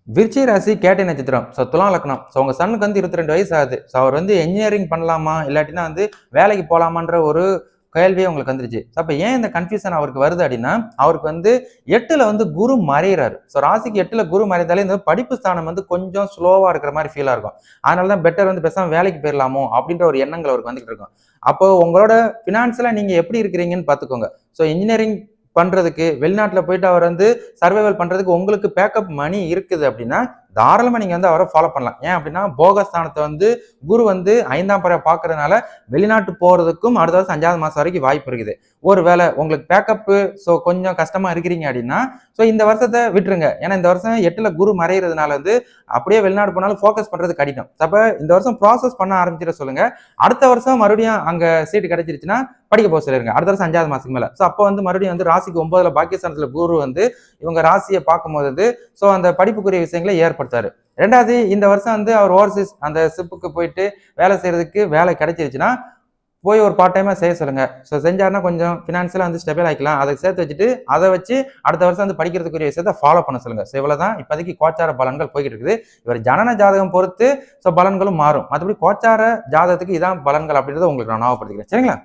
விருச்சிக ராசி கேட்டை நட்சத்திரம். துலாம் லக்னம். உங்க சன்னுக்கு வந்து 22 வயசு ஆகுது. அவர் வந்து என்ஜினியரிங் பண்ணலாமா? இல்லாட்டினா வந்து வேலைக்கு போலாமான்ற ஒரு கேள்வியே உங்களுக்கு வந்துருச்சு. அப்ப ஏன் இந்த கன்ஃப்யூஷன் அவருக்கு வருது அப்படின்னா, அவருக்கு வந்து 8ல வந்து குரு மறையிறாரு. ராசிக்கு 8ல குரு மறைந்தாலே இந்த படிப்பு ஸ்தானம் வந்து கொஞ்சம் ஸ்லோவா இருக்கிற மாரி ஃபீலா இருக்கும். அதனால தான் பெட்டர் வந்து பேசாம வேலைக்கு போயிரலாமோ அப்படின்ற ஒரு எண்ணங்கள் அவருக்கு வந்துகிட்டு இருக்கும். அப்போ உங்களோட ஃபினான்ஸ்ல நீங்க எப்படி இருக்கிறீங்கன்னு பார்த்துக்கோங்க. இன்ஜினியரிங் பண்றதுக்கு வெளிநாட்டுல போயிட்டு அவர் வந்து சர்வைவல் பண்றதுக்கு உங்களுக்கு பேக்கப் மணி இருக்குது அப்படின்னா தாராளமா நீங்க வந்து அவரை ஃபாலோ பண்ணலாம். ஏன் அப்படின்னா போகஸ்தானத்தை வந்து குரு வந்து 5ஆம் பறவை பார்க்கறதுனால வெளிநாட்டு போறதுக்கும் அடுத்த வருஷம் 5வது மாசம் வரைக்கும் வாய்ப்பு இருக்குது. ஒருவேளை உங்களுக்கு பேக்கப்பு கொஞ்சம் கஷ்டமா இருக்கிறீங்க அப்படின்னா இந்த வருஷத்தை விட்டுருங்க. ஏன்னா இந்த வருஷம் 8ல குரு மறைகிறதுனால வந்து அப்படியே வெளிநாடு போனாலும் ஃபோக்கஸ் பண்றது கடினம். அப்ப இந்த வருஷம் ப்ராசஸ் பண்ண ஆரம்பிச்சிட சொல்லுங்க. அடுத்த வருஷம் மறுபடியும் அங்க சீட்டு கிடைச்சிருச்சுன்னா படிக்க போக சொல்லிருங்க. அடுத்த வருஷம் 5வது மாசத்துக்கு மேல. அப்ப வந்து மறுபடியும் வந்து ராசிக்கு 9ல பாக்கியஸ்தானத்துல குரு வந்து இவங்க ராசியை பார்க்கும்போது வந்து அந்த படிப்புக்குரிய விஷயங்களை ஏற்படுத்தாரு. 2வது இந்த வருஷம் வந்து அவர் ஓவர்சீஸ் அந்த ஷிப்புக்கு போயிட்டு வேலை செய்யறதுக்கு வேலை கிடைச்சிருச்சுன்னா போய் ஒரு பார்ட் டைமா செய்ய சொல்லுங்க. செஞ்சாருன்னா கொஞ்சம் ஃபினான்ஷியலா வந்து ஸ்டெபிள் ஆகிக்கலாம். அதை சேர்த்து வச்சுட்டு அதை வச்சு அடுத்த வருஷம் வந்து படிக்கிறதுக்குரிய விஷயத்தை ஃபாலோ பண்ண சொல்லுங்க. இவ்வளவுதான் இப்போதைக்கு கோச்சார பலன்கள் போய்கிட்டு இருக்குது. இவர் ஜனன ஜாதகம் பொறுத்து பலன்களும் மாறும். மற்றபடி கோச்சார ஜாதகத்துக்கு இதான் பலன்கள் அப்படின்றத உங்களுக்கு நான் ஞாபகப்படுத்திக்கிறேன். சரிங்களா?